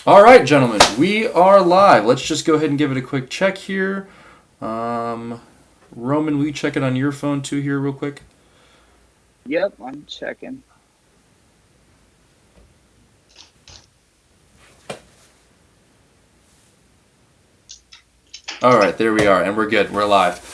All right, gentlemen, we are live. Let's just go ahead and give it a quick check here. Roman, will you check it on your phone too here real quick? Yep, I'm checking. All right, there we are, and we're good. We're live.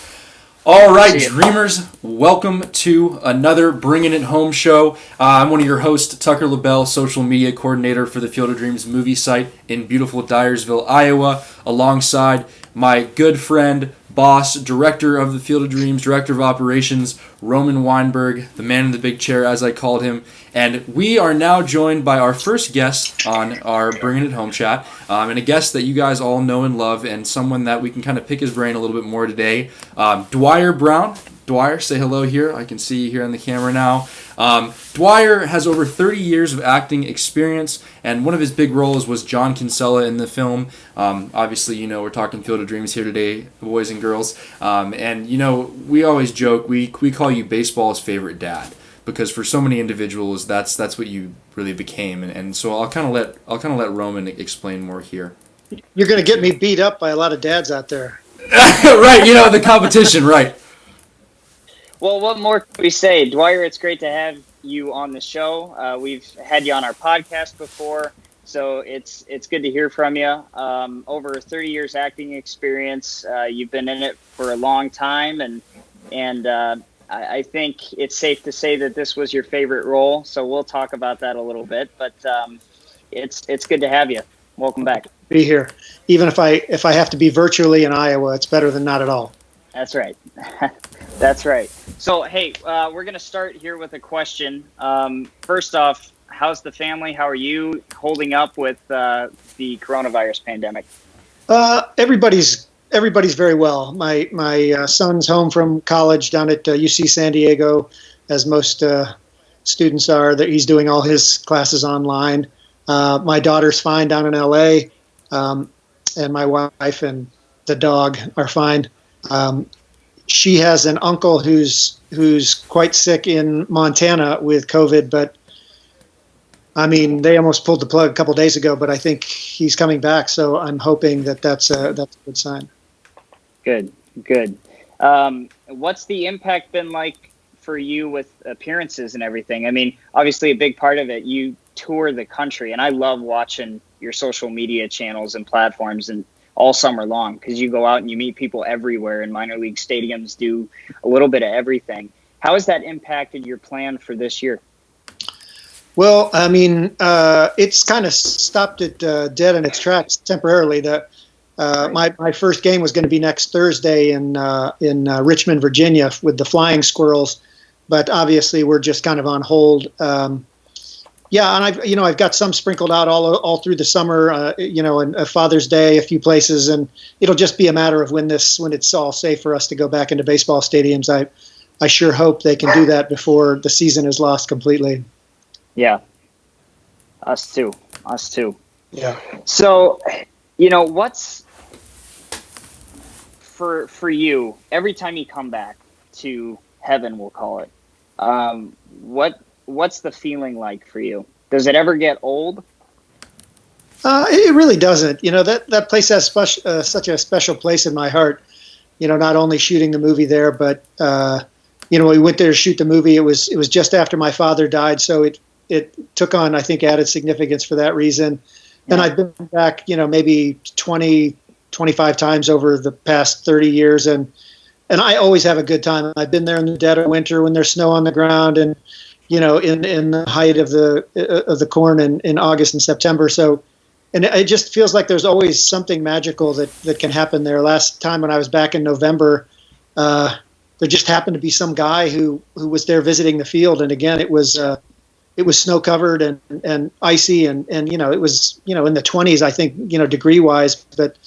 All right, Dreamers, welcome to another Bringin It Home Show. I'm one of your hosts, Tucker LaBelle, social media coordinator for the Field of Dreams movie site in beautiful Dyersville, Iowa, alongside my good friend, boss, director of the Field of Dreams, director of operations, Roman Weinberg, the man in the big chair, as I called him. And we are now joined by our first guest on our Bringin It Home chat, and a guest that you guys all know and love, and someone that we can kind of pick his brain a little bit more today, Dwier Brown. Dwier, say hello here. I can see you here on the camera now. Dwier has over 30 years of acting experience, and one of his big roles was John Kinsella in the film. Obviously, you know, we're talking Field of Dreams here today, boys and girls. And, you know, we always joke, we call you baseball's favorite dad, because for so many individuals, that's what you really became. And so I'll kind of let Roman explain more here. You're going to get me beat up by a lot of dads out there. Right, you know, the competition, right. Well, what more can we say? Dwier, it's great to have you on the show. We've had you on our podcast before, so it's good to hear from you. Over 30 years acting experience. You've been in it for a long time, and I think it's safe to say that this was your favorite role, so we'll talk about that a little bit, but it's good to have you. Welcome back. Be here. Even if I have to be virtually in Iowa, it's better than not at all. That's right. That's right. So, hey, we're going to start here with a question. First off, how's the family? How are you holding up with the coronavirus pandemic? Everybody's very well. My son's home from college down at UC San Diego, as most students are. That he's doing all his classes online. My daughter's fine down in LA, and my wife and the dog are fine. She has an uncle who's quite sick in Montana with COVID, but I mean, they almost pulled the plug a couple days ago, but I think he's coming back. So I'm hoping that's a good sign. Good. What's the impact been like for you with appearances and everything? I mean, obviously a big part of it, you tour the country, and I love watching your social media channels and platforms and all summer long, because you go out and you meet people everywhere, and minor league stadiums do a little bit of everything. How has that impacted your plan for this year? Well, I mean, it's kind of stopped it dead in its tracks temporarily. My first game was going to be next Thursday in Richmond, Virginia, with the Flying Squirrels, but obviously we're just kind of on hold. Yeah, and I've got some sprinkled out all through the summer, and Father's Day, a few places, and it'll just be a matter of when it's all safe for us to go back into baseball stadiums. I sure hope they can do that before the season is lost completely. Yeah, us too. Yeah. So, what's for you every time you come back to heaven, we'll call it. What's the feeling like for you? Does it ever get old? It really doesn't. That place has such a special place in my heart. Not only shooting the movie there, but we went there to shoot the movie. It was just after my father died, so it took on, I think, added significance for that reason. Yeah. And I've been back, maybe 20, 25 times over the past 30 years, and I always have a good time. I've been there in the dead of winter when there's snow on the ground, and in the height of the corn in August and September. So, and it just feels like there's always something magical that can happen there. Last time when I was back in November, there just happened to be some guy who was there visiting the field. And again, it was snow covered and icy, and it was, in the 20s, I think, degree wise, but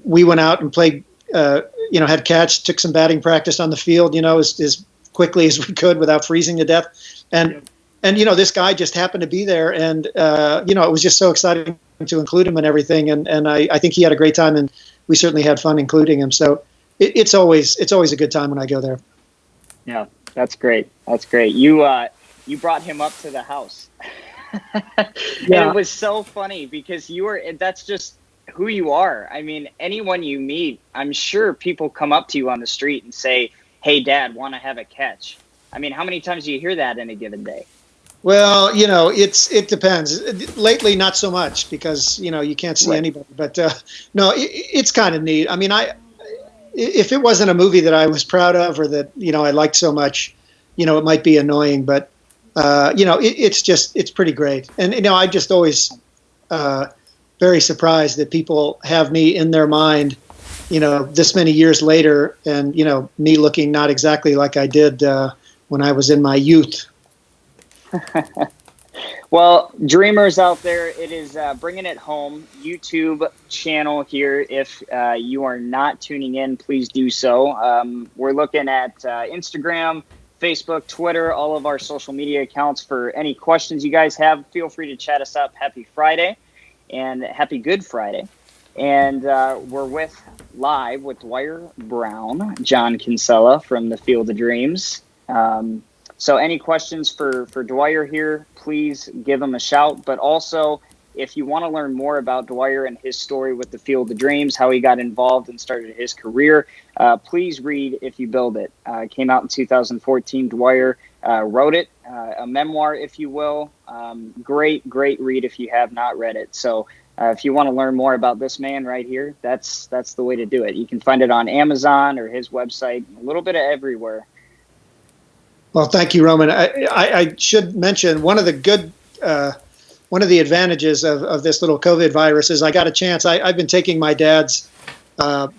we went out and played, had catch, took some batting practice on the field, as quickly as we could without freezing to death. And this guy just happened to be there, and it was just so exciting to include him and everything. And I think he had a great time, and we certainly had fun including him. So it's always a good time when I go there. Yeah, that's great. You brought him up to the house. And it was so funny because that's just who you are. I mean, anyone you meet, I'm sure people come up to you on the street and say, "Hey, Dad, want to have a catch?" I mean, how many times do you hear that in a given day? Well, it depends. Lately, not so much because, you can't see anybody. But no, it's kind of neat. I mean, if it wasn't a movie that I was proud of or that, I liked so much, it might be annoying. But, it's pretty great. And, I'm just always very surprised that people have me in their mind, this many years later and, me looking not exactly like I did when I was in my youth. Well, dreamers out there, it is Bringing It Home YouTube channel here. If you are not tuning in, please do so. We're looking at Instagram, Facebook, Twitter, all of our social media accounts. For any questions you guys have, feel free to chat us up. Happy Friday and happy Good Friday. And we're live with Dwier Brown, John Kinsella from the Field of Dreams. So any questions for Dwier here, please give him a shout. But also, if you want to learn more about Dwier and his story with the Field of Dreams, how he got involved and started his career, please read If You Build It. It came out in 2014. Dwier wrote it, a memoir, if you will. Great read if you have not read it. So if you want to learn more about this man right here, that's the way to do it. You can find it on Amazon or his website, a little bit of everywhere. Well, thank you, Roman. I should mention one of the advantages of this little COVID virus is I got a chance. I've been taking my dad's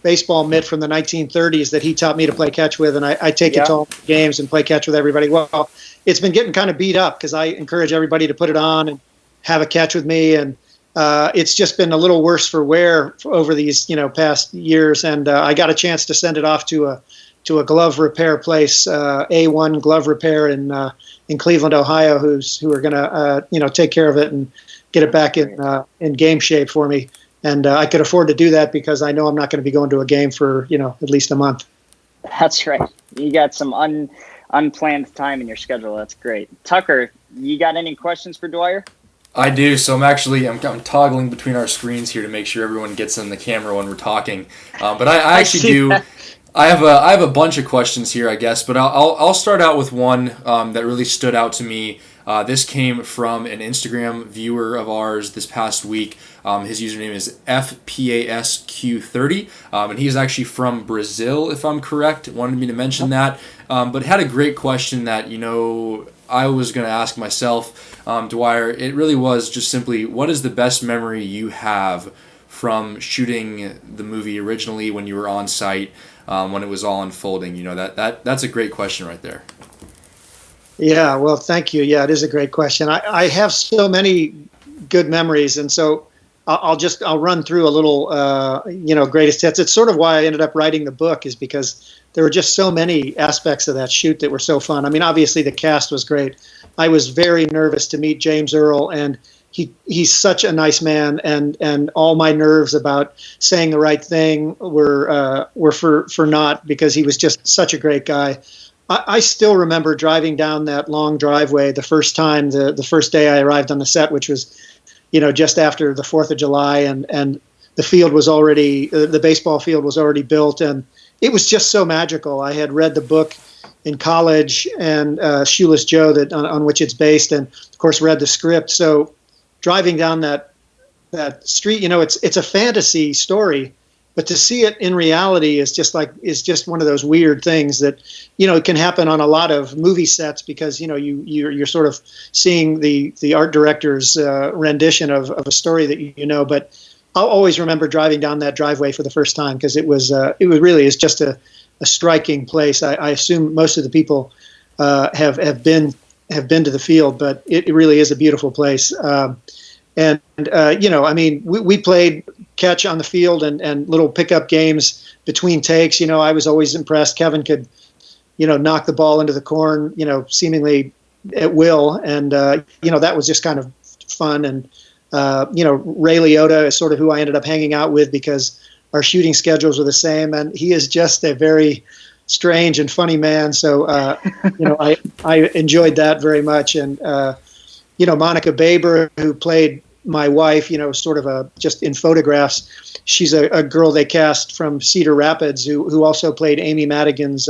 baseball mitt from the 1930s that he taught me to play catch with, and I take it to all the games and play catch with everybody. Well, it's been getting kind of beat up because I encourage everybody to put it on and have a catch with me, and it's just been a little worse for wear over these past years, and I got a chance to send it off to a glove repair place, A1 Glove Repair in Cleveland, Ohio, who are going to take care of it and get it back in game shape for me. And I could afford to do that because I know I'm not going to be going to a game for at least a month. That's right. You got some unplanned time in your schedule. That's great. Tucker, you got any questions for Dwier? I do. So I'm toggling between our screens here to make sure everyone gets in the camera when we're talking. But I actually do. That. I have a bunch of questions here, I guess, but I'll start out with one that really stood out to me. This came from an Instagram viewer of ours this past week. His username is FPASQ30, and he's actually from Brazil, if I'm correct. Wanted me to mention that, but had a great question that I was going to ask myself, Dwier. It really was just simply, what is the best memory you have from shooting the movie originally when you were on site? When it was all unfolding, that's a great question right there. Yeah, well, thank you. Yeah, it is a great question. I have so many good memories, and so I'll run through a little, greatest hits. It's sort of why I ended up writing the book, is because there were just so many aspects of that shoot that were so fun. I mean, obviously the cast was great. I was very nervous to meet James Earl, and he's such a nice man, and all my nerves about saying the right thing were for naught, because he was just such a great guy. I still remember driving down that long driveway the first time, the first day I arrived on the set, which was, just after the 4th of July, and the field was already, the baseball field was already built, and it was just so magical. I had read the book in college, and Shoeless Joe, that on which it's based, and of course read the script. So driving down that street, it's a fantasy story, but to see it in reality is just one of those weird things that, it can happen on a lot of movie sets, because, you're sort of seeing the art director's rendition of a story that but I'll always remember driving down that driveway for the first time, because it was really is just a striking place. I assume most of the people have been to the field, but it really is a beautiful place. We played catch on the field and little pickup games between takes. I was always impressed. Kevin could, knock the ball into the corn, seemingly at will. And, that was just kind of fun. And, Ray Liotta is sort of who I ended up hanging out with, because our shooting schedules were the same. And he is just a very strange and funny man. So, I enjoyed that very much. And, Monica Baber, who played my wife, sort of just in photographs. She's a girl they cast from Cedar Rapids who also played Amy Madigan's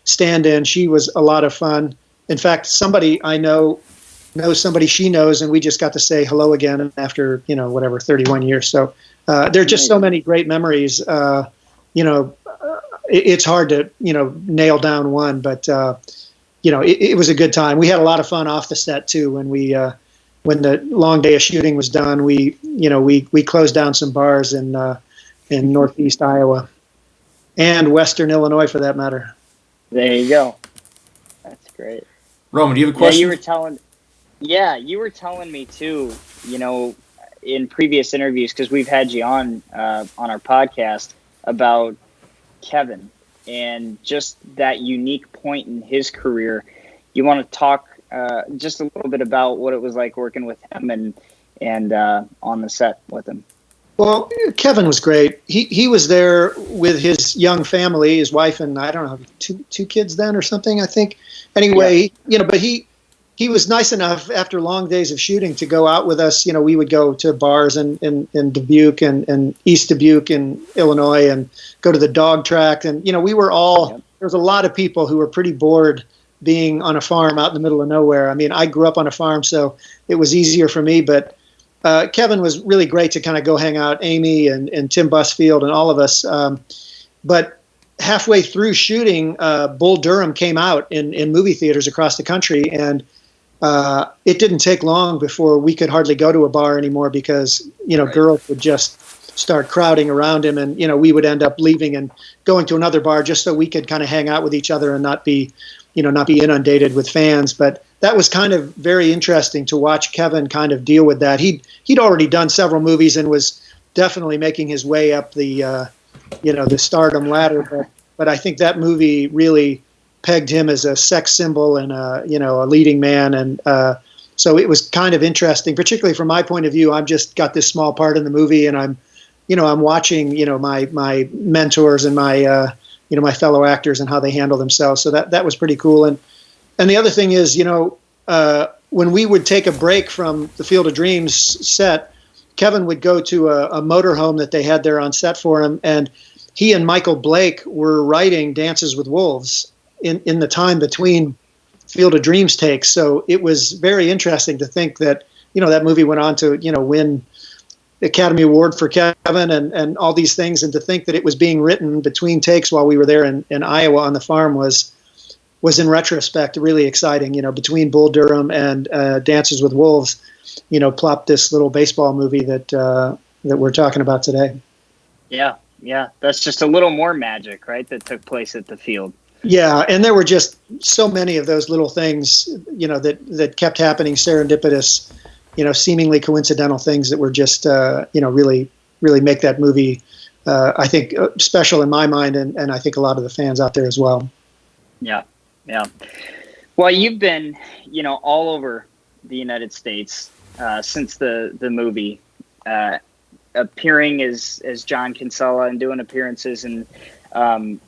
stand-in. She was a lot of fun. In fact, somebody I knows somebody she knows, and we just got to say hello again after 31 years. So there are just so many great memories. It's hard to nail down one, but it was a good time. We had a lot of fun off the set too. When the long day of shooting was done, we closed down some bars in Northeast Iowa and Western Illinois, for that matter. There you go. That's great. Roman, do you have a question? You were telling me too, in previous interviews, because we've had you on our podcast, about Kevin and just that unique point in his career. You want to talk just a little bit about what it was like working with him and on the set with him? Well, Kevin was great. He was there with his young family, his wife, and I don't know, two kids then or something, I think. Anyway, but he was nice enough after long days of shooting to go out with us. We would go to bars in Dubuque and East Dubuque in Illinois and go to the dog track. And, we were all, there was a lot of people who were pretty bored being on a farm out in the middle of nowhere. I mean, I grew up on a farm, so it was easier for me, but Kevin was really great to kind of go hang out, Amy and Tim Busfield and all of us. But halfway through shooting, Bull Durham came out in movie theaters across the country, and it didn't take long before we could hardly go to a bar anymore because, girls would just start crowding around him, and, we would end up leaving and going to another bar just so we could kind of hang out with each other and not be inundated with fans. But that was kind of very interesting to watch Kevin kind of deal with that. He'd already done several movies and was definitely making his way up the stardom ladder. But I think that movie really pegged him as a sex symbol and a leading man. And so it was kind of interesting, particularly from my point of view. I've just got this small part in the movie, and I'm watching, my mentors and my my fellow actors and how they handle themselves. So that was pretty cool. And the other thing is, when we would take a break from the Field of Dreams set, Kevin would go to a motorhome that they had there on set for him, and he and Michael Blake were writing Dances with Wolves in the time between Field of Dreams takes. So it was very interesting to think that, that movie went on to, win the Academy Award for Kevin and all these things. And to think that it was being written between takes while we were there in Iowa on the farm was in retrospect really exciting. Between Bull Durham and Dances with Wolves, plopped this little baseball movie that we're talking about today. Yeah. That's just a little more magic, right, that took place at the field. Yeah, and there were just so many of those little things, that kept happening, serendipitous, seemingly coincidental things that were just, really, really make that movie, I think, special in my mind, and I think a lot of the fans out there as well. Yeah. Well, you've been, all over the United States since the movie, appearing as John Kinsella and doing appearances, and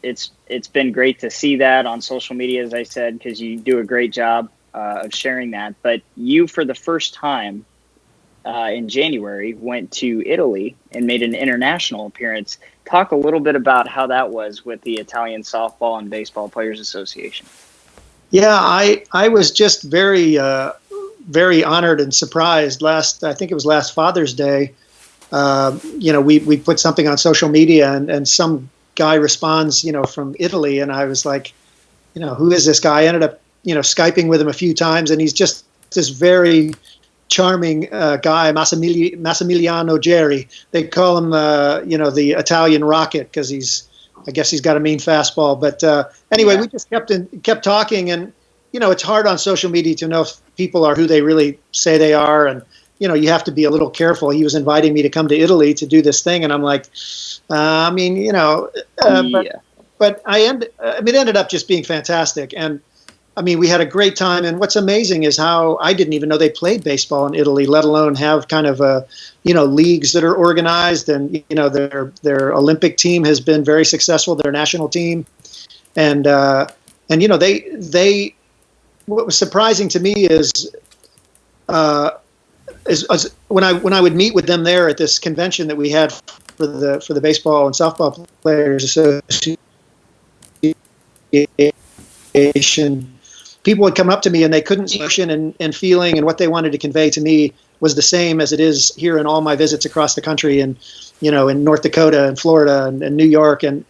it's been great to see that on social media, as I said, because you do a great job of sharing that. But you, for the first time in January, went to Italy and made an international appearance. Talk a little bit about how that was with the Italian Softball and Baseball Players Association. Yeah, I was just very, very honored and surprised. I think it was last Father's Day. We put something on social media, and some guy responds, from Italy, and I was like, who is this guy? I ended up, Skyping with him a few times, and he's just this very charming guy, Massimiliano Jerry. They call him, the Italian Rocket, because I guess he's got a mean fastball. But anyway, we just kept talking, and it's hard on social media to know if people are who they really say they are, and you have to be a little careful. He was inviting me to come to Italy to do this thing, and I'm like, but it ended up just being fantastic. And I mean, we had a great time. And what's amazing is how I didn't even know they played baseball in Italy, let alone have kind of leagues that are organized. And their Olympic team has been very successful, their national team, and they what was surprising to me is when I would meet with them there at this convention that we had for the baseball and softball players association, people would come up to me and they couldn't emotion and feeling and what they wanted to convey to me was the same as it is here in all my visits across the country and in North Dakota and Florida and New York and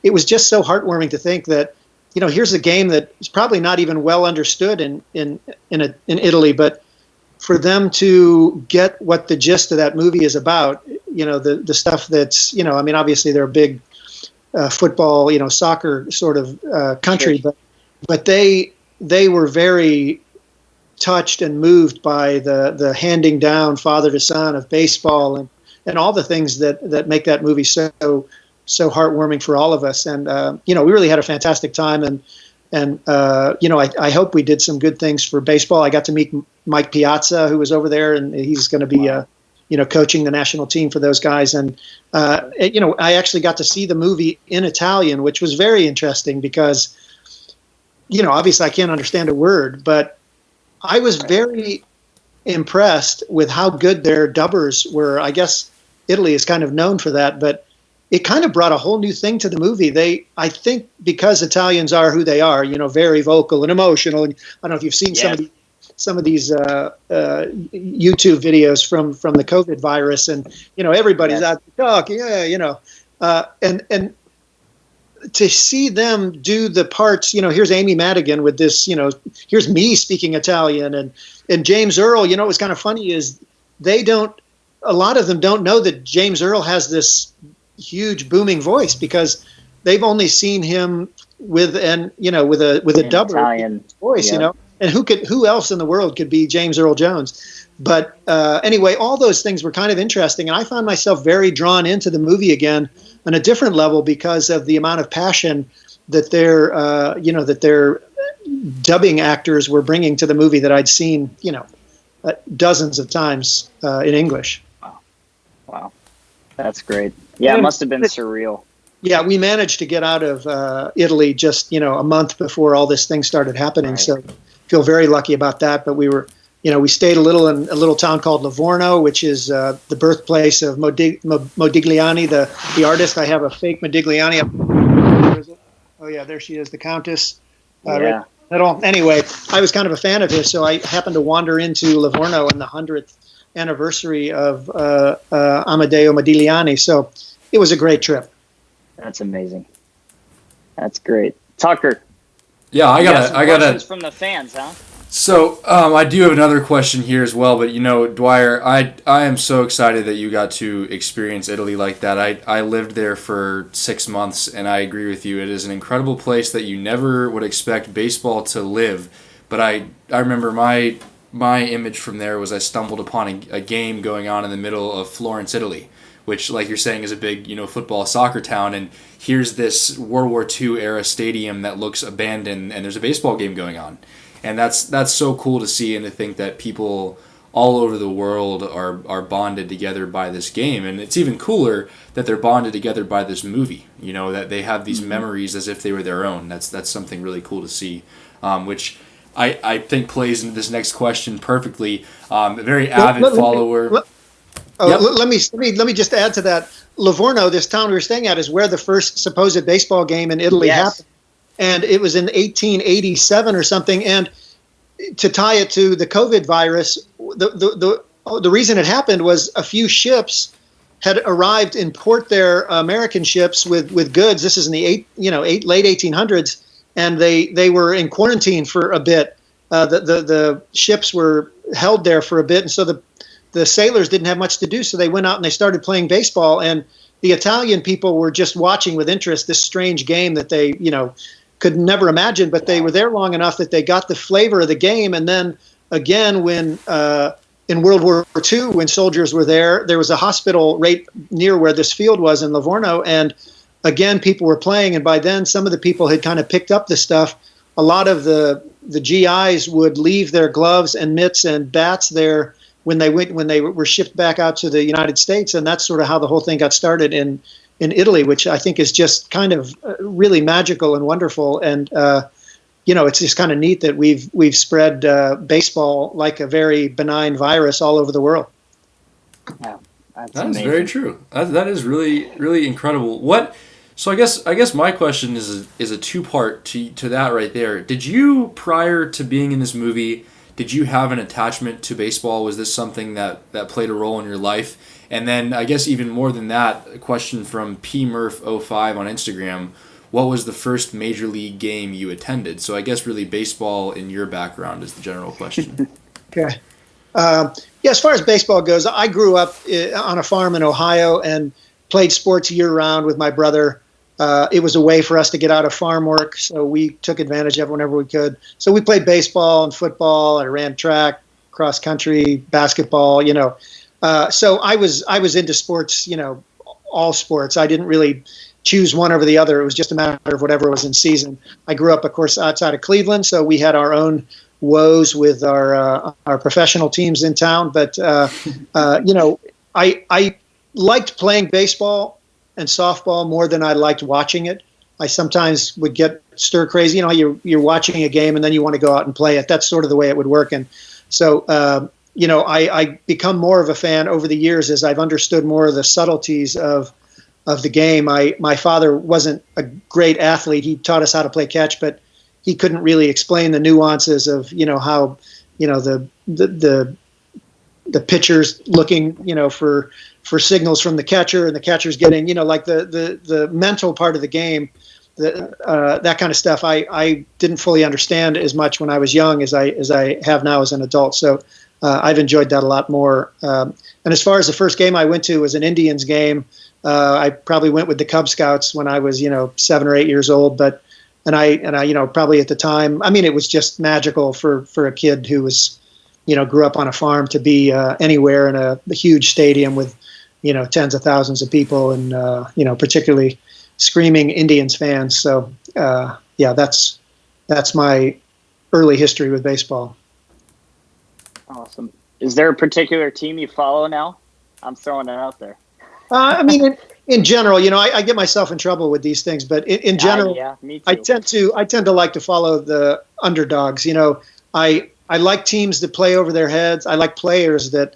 it was just so heartwarming to think that here's a game that is probably not even well understood in Italy, but for them to get what the gist of that movie is about, the stuff that's obviously they're a big football, soccer sort of country, but they were very touched and moved by the handing down father to son of baseball and all the things that make that movie so heartwarming for all of us. And we really had a fantastic time. And I hope we did some good things for baseball. I got to meet Mike Piazza, who was over there, and he's going to be coaching the national team for those guys. And I actually got to see the movie in Italian, which was very interesting because obviously I can't understand a word, but I was very impressed with how good their dubbers were. I guess Italy is kind of known for that, but it kind of brought a whole new thing to the movie. I think because Italians are who they are, very vocal and emotional. And I don't know if you've seen some of these YouTube videos from the COVID virus, and everybody's out to talk, and to see them do the parts, here's Amy Madigan with this, here's me speaking Italian, and James Earl. What was kind of funny is a lot of them don't know that James Earl has this huge booming voice because they've only seen him with a dubber Italian voice, and who else in the world could be James Earl Jones? But anyway, all those things were kind of interesting, and I found myself very drawn into the movie again on a different level because of the amount of passion that their dubbing actors were bringing to the movie that I'd seen, dozens of times in English. Wow, that's great. Yeah, it must have been surreal. Yeah, we managed to get out of Italy just a month before all this thing started happening. Right. So feel very lucky about that. But we were. We stayed a little in a little town called Livorno, which is the birthplace of Modigliani, the artist. I have a fake Modigliani. Where is it? Oh, yeah, there she is, the Countess. Yeah. Right. Anyway, I was kind of a fan of his, so I happened to wander into Livorno on the 100th anniversary of Amedeo Modigliani. So it was a great trip. That's amazing. That's great. Tucker. Yeah, I got questions from the fans, huh? So I do have another question here as well, but Dwier, I am so excited that you got to experience Italy like that. I lived there for 6 months, and I agree with you. It is an incredible place that you never would expect baseball to live. But I remember my image from there was I stumbled upon a game going on in the middle of Florence, Italy, which, like you're saying, is a big football soccer town. And here's this World War II era stadium that looks abandoned, and there's a baseball game going on. And that's so cool to see and to think that people all over the world are bonded together by this game. And it's even cooler that they're bonded together by this movie, that they have these memories as if they were their own. That's something really cool to see, which I think plays into this next question perfectly. A very avid follower. Let me just add to that. Livorno, this town we were staying at, is where the first supposed baseball game in Italy happened. And it was in 1887 or something. And to tie it to the COVID virus, the reason it happened was a few ships had arrived in port there, American ships with goods. This is in the late 1800s, and they were in quarantine for a bit. The ships were held there for a bit, and so the sailors didn't have much to do, so they went out and they started playing baseball. And the Italian people were just watching with interest this strange game that they could never imagine, but they were there long enough that they got the flavor of the game. And then again, when in World War II, when soldiers were there was a hospital right near where this field was in Livorno. And again, people were playing. And by then, some of the people had kind of picked up the stuff. A lot of the GIs would leave their gloves and mitts and bats there when they were shipped back out to the United States. And that's sort of how the whole thing got started in Italy, which I think is just kind of really magical and wonderful. And, it's just kind of neat that we've spread baseball like a very benign virus all over the world. Yeah, that is very true. That is really, really incredible. So I guess my question is a two-part to that right there. Did you, prior to being in this movie, did you have an attachment to baseball? Was this something that played a role in your life? And then I guess even more than that, a question from PMurph05 on Instagram. What was the first major league game you attended? So I guess really baseball in your background is the general question. Okay. As far as baseball goes, I grew up on a farm in Ohio and played sports year-round with my brother. It was a way for us to get out of farm work, so we took advantage of it whenever we could. So we played baseball and football. I ran track, cross country, basketball. So I was into sports. All sports. I didn't really choose one over the other. It was just a matter of whatever was in season. I grew up, of course, outside of Cleveland, so we had our own woes with our professional teams in town. But I liked playing baseball and softball more than I liked watching it. I sometimes would get stir crazy. You're watching a game and then you want to go out and play it. That's sort of the way it would work. And so, I become more of a fan over the years as I've understood more of the subtleties of the game. My father wasn't a great athlete. He taught us how to play catch, but he couldn't really explain the nuances of, how, the pitcher's looking, for signals from the catcher, and the catcher's getting, like the mental part of the game, that kind of stuff. I didn't fully understand as much when I was young as I have now as an adult. So I've enjoyed that a lot more. And as far as the first game I went to was an Indians game. I probably went with the Cub Scouts when I was, 7 or 8 years old, and I probably at the time, it was just magical for a kid who was, grew up on a farm to be anywhere in a huge stadium with, tens of thousands of people and, particularly screaming Indians fans. So, that's my early history with baseball. Awesome. Is there a particular team you follow now? I'm throwing it out there. In general, I get myself in trouble with these things, but in general, me too. I tend to like to follow the underdogs. I like teams that play over their heads. I like players that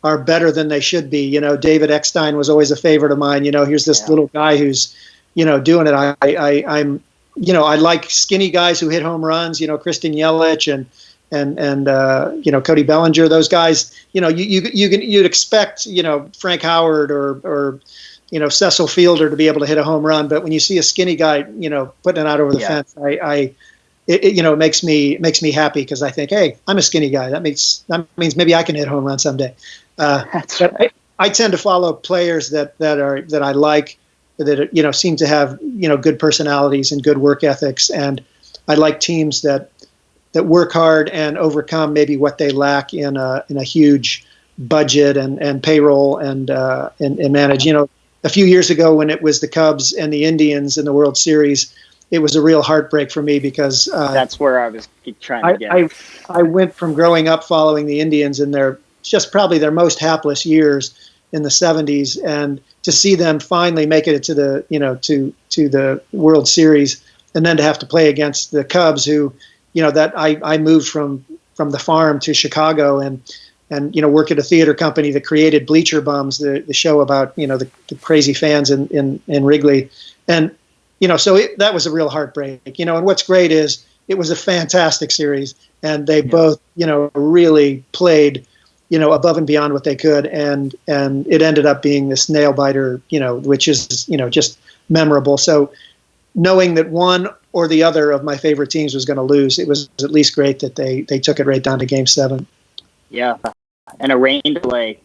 are better than they should be. David Eckstein was always a favorite of mine. Here's this little guy who's, doing it. I like skinny guys who hit home runs. Kristen Yelich and Cody Bellinger. Those guys. You'd expect Frank Howard or Cecil Fielder to be able to hit a home run, but when you see a skinny guy, putting it out over the fence, it makes me happy because I think, hey, I'm a skinny guy. That means maybe I can hit a home run someday. But I tend to follow players that I like, that seem to have good personalities and good work ethics, and I like teams that work hard and overcome maybe what they lack in a huge budget and payroll and manage. A few years ago when it was the Cubs and the Indians in the World Series, it was a real heartbreak for me because that's where I was trying to get. I went from growing up following the Indians in probably their most hapless years in the 70s, and to see them finally make it to the to the World Series, and then to have to play against the Cubs, who that I moved from the farm to Chicago and work at a theater company that created Bleacher Bums, the show about the crazy fans in Wrigley, and so that was a real heartbreak. And what's great is it was a fantastic series, and they both really played above and beyond what they could, and it ended up being this nail biter, which is just memorable. So knowing that one or the other of my favorite teams was going to lose, it was at least great that they took it right down to Game 7. Yeah. And a rain delay.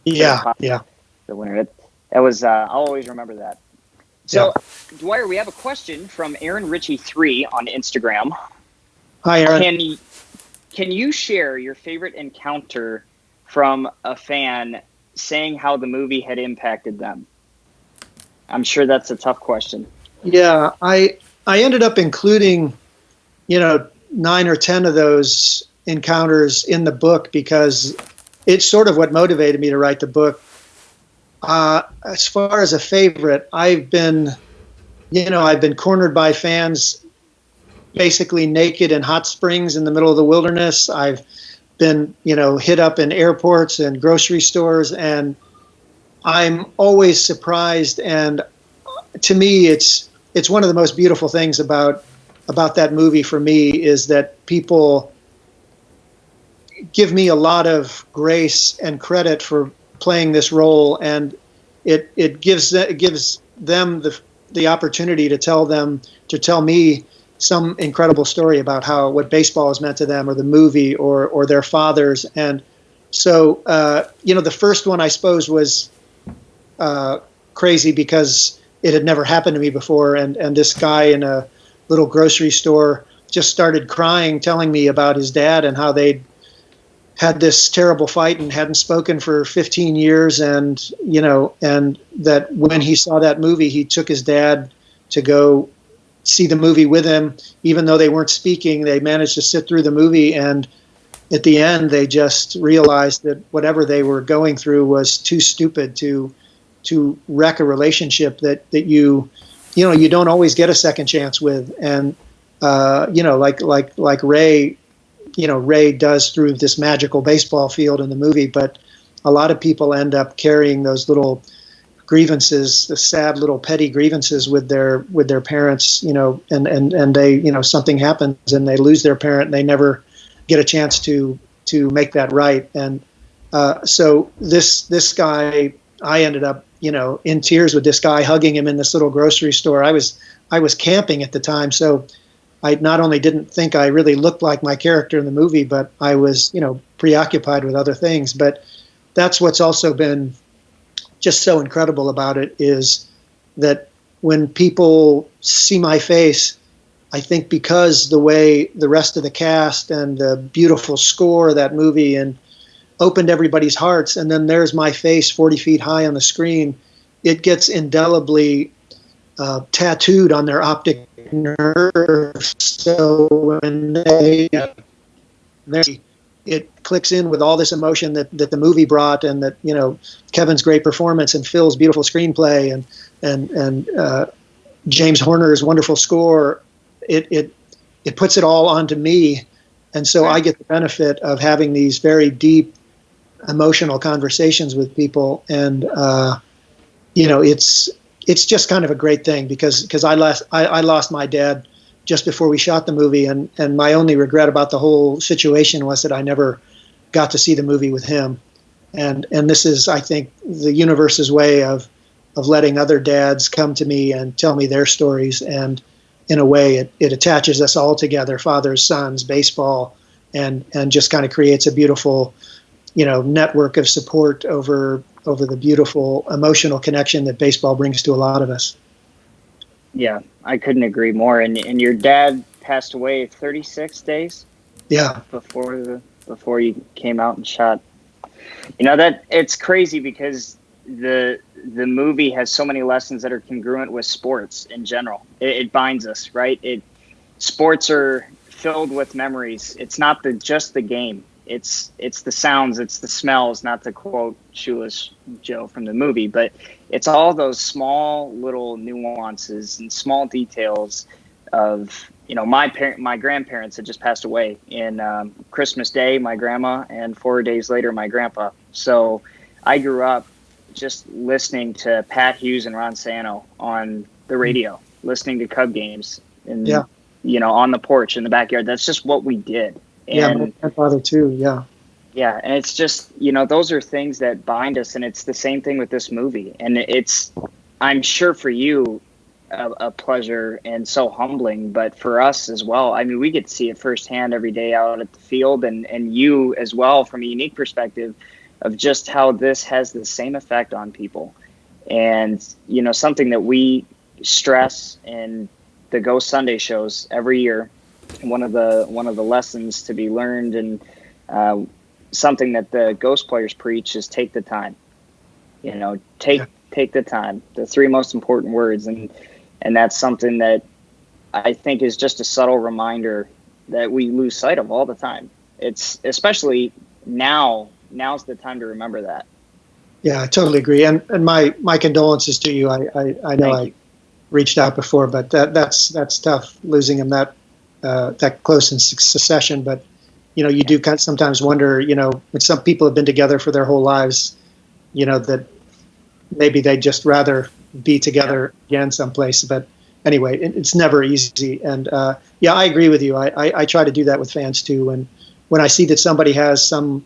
Yeah. The winner. That was. I'll always remember that. So, Dwier, we have a question from Aaron Ritchie 3 on Instagram. Hi, Aaron. Can you share your favorite encounter from a fan saying how the movie had impacted them? I'm sure that's a tough question. Yeah, I ended up including, 9 or 10 of those encounters in the book because it's sort of what motivated me to write the book. As far as a favorite, I've been I've been cornered by fans basically naked in hot springs in the middle of the wilderness. I've been, hit up in airports and grocery stores, and I'm always surprised. And to me, it's one of the most beautiful things about that movie for me is that people give me a lot of grace and credit for playing this role, and it gives them the opportunity to tell me some incredible story about what baseball has meant to them, or the movie, or their fathers. And so, the first one, I suppose, was crazy because it had never happened to me before. And this guy in a little grocery store just started crying, telling me about his dad and how they'd had this terrible fight and hadn't spoken for 15 years. And that when he saw that movie, he took his dad to go see the movie with him, even though they weren't speaking. They managed to sit through the movie, and at the end, they just realized that whatever they were going through was too stupid to wreck a relationship that you don't always get a second chance with. And like Ray, Ray does through this magical baseball field in the movie, but a lot of people end up carrying those little grievances, the sad little petty grievances with their parents, and they, something happens and they lose their parent and they never get a chance to make that right. And so this guy, I ended up, in tears with this guy, hugging him in this little grocery store. I was camping at the time, so I not only didn't think I really looked like my character in the movie, but I was, preoccupied with other things. But that's what's also been just so incredible about it, is that when people see my face, I think because the way the rest of the cast and the beautiful score of that movie and opened everybody's hearts, and then there's my face 40 feet high on the screen, it gets indelibly tattooed on their optic nerve. So when it clicks in with all this emotion that the movie brought, and that Kevin's great performance and Phil's beautiful screenplay and James Horner's wonderful score, it puts it all onto me, and so I get the benefit of having these very deep emotional conversations with people. And it's just kind of a great thing, because I lost my dad just before we shot the movie, and my only regret about the whole situation was that I never got to see the movie with him. And this is, I think, the universe's way of letting other dads come to me and tell me their stories, and in a way it attaches us all together, fathers, sons, baseball, and just kind of creates a beautiful network of support over the beautiful emotional connection that baseball brings to a lot of us. Yeah, I couldn't agree more. And your dad passed away 36 days. Yeah. Before you came out and shot. That it's crazy, because the movie has so many lessons that are congruent with sports in general. It binds us, right? Sports are filled with memories. It's not just the game. It's the sounds, it's the smells, not to quote Shoeless Joe from the movie, but it's all those small little nuances and small details of, my grandparents had just passed away in Christmas Day, my grandma, and 4 days later, my grandpa. So I grew up just listening to Pat Hughes and Ron Santo on the radio, listening to Cub games, and on the porch in the backyard. That's just what we did. And, my grandfather too. Yeah. Yeah. And it's just, those are things that bind us. And it's the same thing with this movie. And it's, I'm sure for you, a pleasure and so humbling, but for us as well. I mean, we get to see it firsthand every day out at the field, and you as well, from a unique perspective of just how this has the same effect on people. And, something that we stress in the Ghost Sunday shows every year, one of the lessons to be learned, and something that the Ghost players preach, is take the time. Take the time. The three most important words, and that's something that I think is just a subtle reminder that we lose sight of all the time. It's especially now. Now's the time to remember that. Yeah, I totally agree. And my condolences to you. I know reached out before, but that's tough losing him that close in succession. But you do kind of sometimes wonder, when some people have been together for their whole lives, that maybe they'd just rather be together again someplace. But anyway, it's never easy. And I agree with you. I try to do that with fans too. And when I see that somebody has some,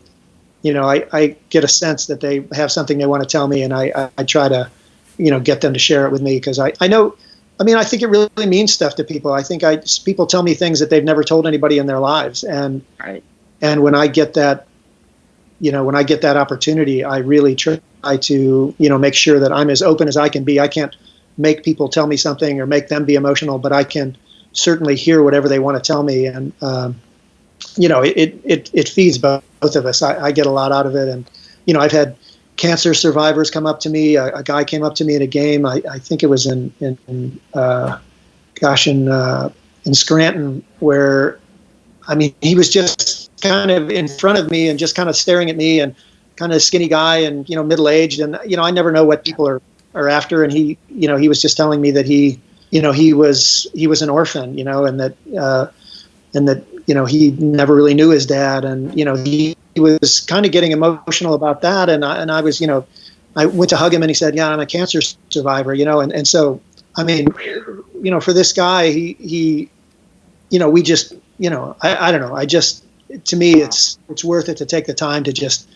I get a sense that they have something they want to tell me, and I try to, get them to share it with me, because I know, I think it really means stuff to people. I think people tell me things that they've never told anybody in their lives. And, right. And when I get that, when I get that opportunity, I really try to, make sure that I'm as open as I can be. I can't make people tell me something or make them be emotional, but I can certainly hear whatever they want to tell me. And, it feeds both of us. I get a lot out of it. And, I've had cancer survivors come up to me. A guy came up to me in a game. I think it was in Scranton, where, he was just kind of in front of me and just kind of staring at me, and kind of a skinny guy and, middle-aged. And, I never know what people are after. And he was just telling me that he was an orphan, and that, he never really knew his dad. And, he was kind of getting emotional about that. And I was, I went to hug him, and he said, "Yeah, I'm a cancer survivor," and so, for this guy, he we just, I don't know. To me, it's worth it to take the time to just,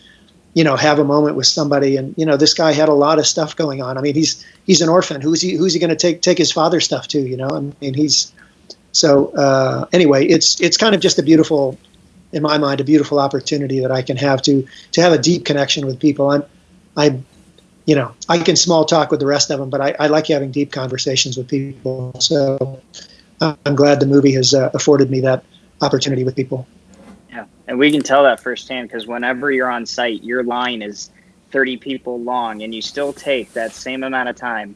have a moment with somebody. And, this guy had a lot of stuff going on. He's an orphan. Who's he going to take his father's stuff to, anyway, it's kind of just a beautiful, in my mind, a beautiful opportunity that I can have to have a deep connection with people. I can small talk with the rest of them, but I like having deep conversations with people. So I'm glad the movie has afforded me that opportunity with people. Yeah, and we can tell that firsthand, because whenever you're on site, your line is 30 people long, and you still take that same amount of time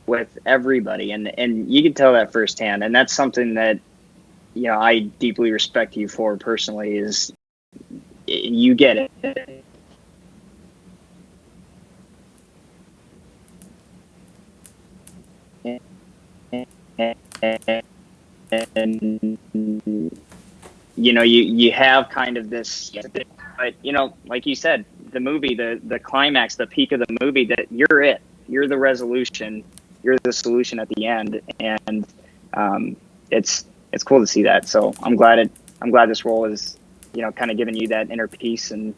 with everybody, and you can tell that firsthand. And that's something that, I deeply respect you for personally, is you get it. And you have kind of this, but like you said, the movie, the climax, the peak of the movie, that you're the resolution, you're the solution at the end. And it's cool to see that. So I'm glad this role is, kind of giving you that inner peace and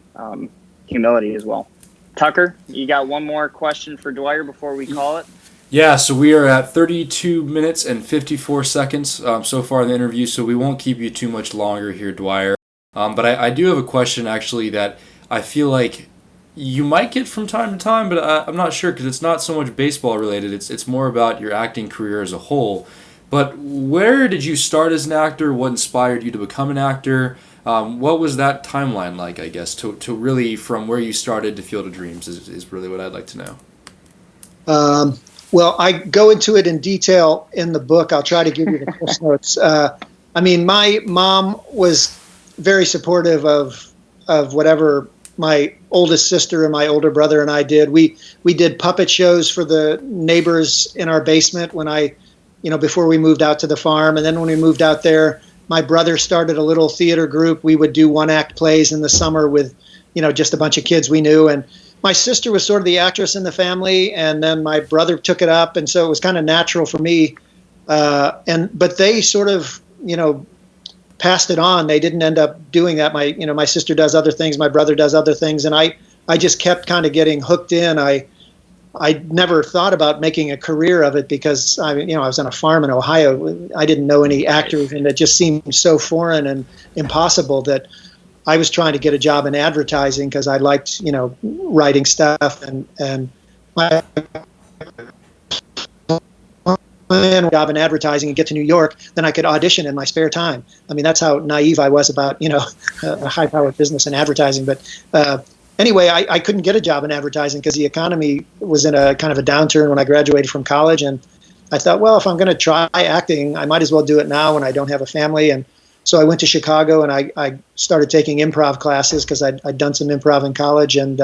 humility as well. Tucker, you got one more question for Dwier before we call it? Yeah, so we are at 32 minutes and 54 seconds so far in the interview, so we won't keep you too much longer here, Dwier. But I do have a question, actually, that I feel like you might get from time to time, but I'm not sure, because it's not so much baseball related. It's more about your acting career as a whole. But where did you start as an actor? What inspired you to become an actor? What was that timeline like, I guess, to really, from where you started to Field of Dreams is really what I'd like to know. Well, I go into it in detail in the book. I'll try to give you the Cliff Notes. My mom was very supportive of whatever my oldest sister and my older brother and I did. We did puppet shows for the neighbors in our basement before we moved out to the farm. And then when we moved out there, my brother started a little theater group. We would do one-act plays in the summer with, just a bunch of kids we knew. And my sister was sort of the actress in the family, and then my brother took it up, and so it was kind of natural for me. But they sort of, passed it on. They didn't end up doing that. My sister does other things, my brother does other things, and I just kept kind of getting hooked in. I never thought about making a career of it, because I was on a farm in Ohio. I didn't know any actors, and it just seemed so foreign and impossible that I was trying to get a job in advertising, because I liked, writing stuff, and my job in advertising and get to New York, then I could audition in my spare time. That's how naive I was about, a high-powered business and advertising. But anyway, I couldn't get a job in advertising because the economy was in a kind of a downturn when I graduated from college. And I thought, well, if I'm going to try acting, I might as well do it now when I don't have a family. And so I went to Chicago, and I started taking improv classes, because I'd done some improv in college, and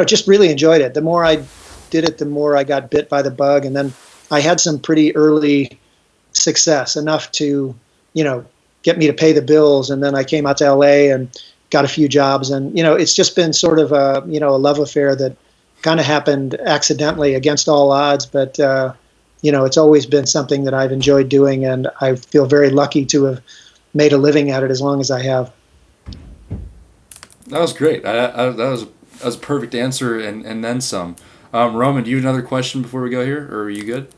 just really enjoyed it. The more I did it, the more I got bit by the bug. And then I had some pretty early success, enough to, get me to pay the bills. And then I came out to LA and got a few jobs. And, it's just been sort of a love affair that kind of happened accidentally against all odds. But, it's always been something that I've enjoyed doing. And I feel very lucky to have made a living at it as long as I have. That was great. That was a perfect answer and then some. Roman, do you have another question before we go here, or are you good?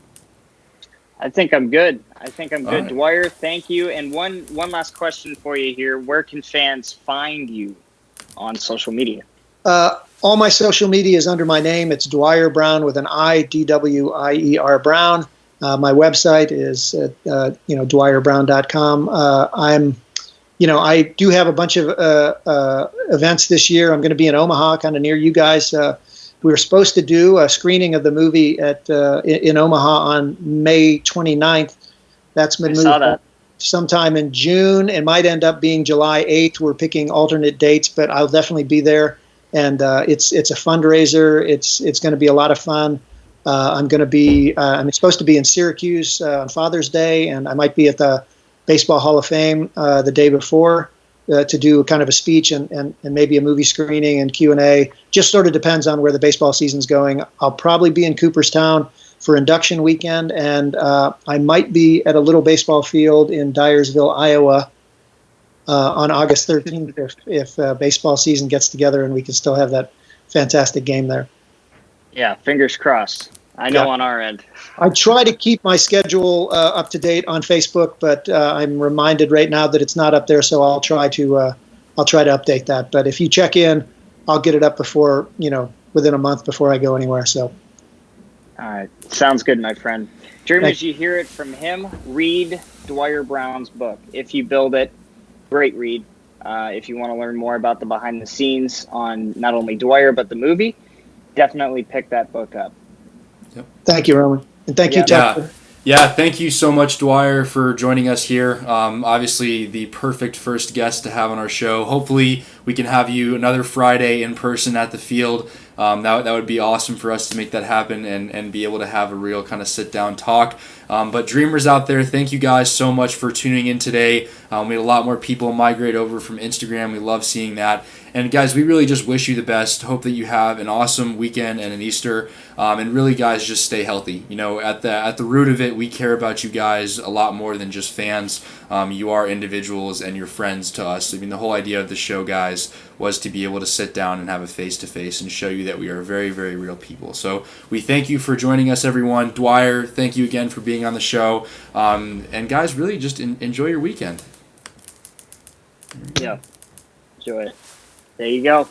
I think I'm good. All right. Dwier, thank you. And one last question for you here. Where can fans find you on social media? All my social media is under my name. It's Dwier Brown with an I, Dwier Brown. My website is dwierbrown.com. I do have a bunch of events this year. I'm going to be in Omaha, kind of near you guys. We were supposed to do a screening of the movie in Omaha on May 29th. That's been moved sometime in June. It might end up being July 8th. We're picking alternate dates, but I'll definitely be there. And it's a fundraiser. It's going to be a lot of fun. I'm supposed to be in Syracuse on Father's Day, and I might be at the Baseball Hall of Fame the day before to do kind of a speech and maybe a movie screening and Q&A. Just sort of depends on where the baseball season's going. I'll probably be in Cooperstown for induction weekend, and I might be at a little baseball field in Dyersville, Iowa on August 13th if baseball season gets together and we can still have that fantastic game there. Yeah, fingers crossed. I know on our end. I try to keep my schedule up to date on Facebook, but I'm reminded right now that it's not up there, so I'll try to update that. But if you check in, I'll get it up before, within a month before I go anywhere. So. All right. Sounds good, my friend. Dreamers, you hear it from him. Read Dwier Brown's book. If You Build It, great read. If you want to learn more about the behind the scenes on not only Dwier, but the movie, definitely pick that book up. Yep. Thank you, Roman. And thank you, Tucker. Yeah, thank you so much, Dwier, for joining us here. Obviously, the perfect first guest to have on our show. Hopefully, we can have you another Friday in person at the field. That would be awesome for us to make that happen and be able to have a real kind of sit-down talk. But dreamers out there, thank you guys so much for tuning in today. We had a lot more people migrate over from Instagram. We love seeing that. And guys, we really just wish you the best. Hope that you have an awesome weekend and an Easter. And really, guys, just stay healthy. At the root of it, we care about you guys a lot more than just fans. You are individuals and you're friends to us. I mean, the whole idea of the show, guys, was to be able to sit down and have a face-to-face and show you that we are very, very real people. So we thank you for joining us, everyone. Dwier, thank you again for being on the show. And guys, really just enjoy your weekend. Yeah, enjoy it. There you go.